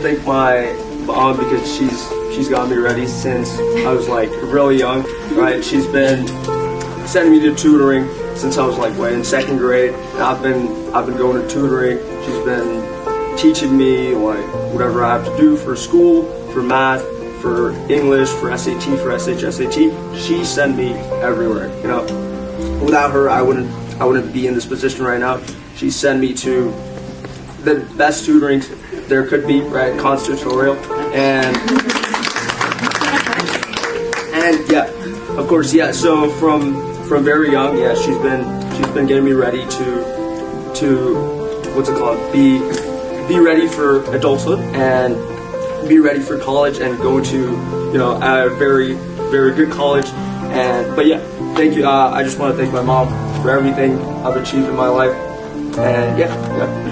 to thank my mom because she's got me ready since I was like really young, right? She's been sending me to tutoring since I was like in second grade. And I've been going to tutoring. She's been teaching me like whatever I have to do for school, for math, for English, for SAT, for SHSAT. She sent me everywhere. You know, without her, I wouldn't be in this position right now. She sent me to the best tutoring there could be, right? Constant tutorial, and yeah, of course, yeah. So from very young, yeah, she's been getting me ready to what's it called? Be ready for adulthood and be ready for college and go to, you know, a very good college. And but yeah, thank you. I just want to thank my mom for everything I've achieved in my life. And yeah.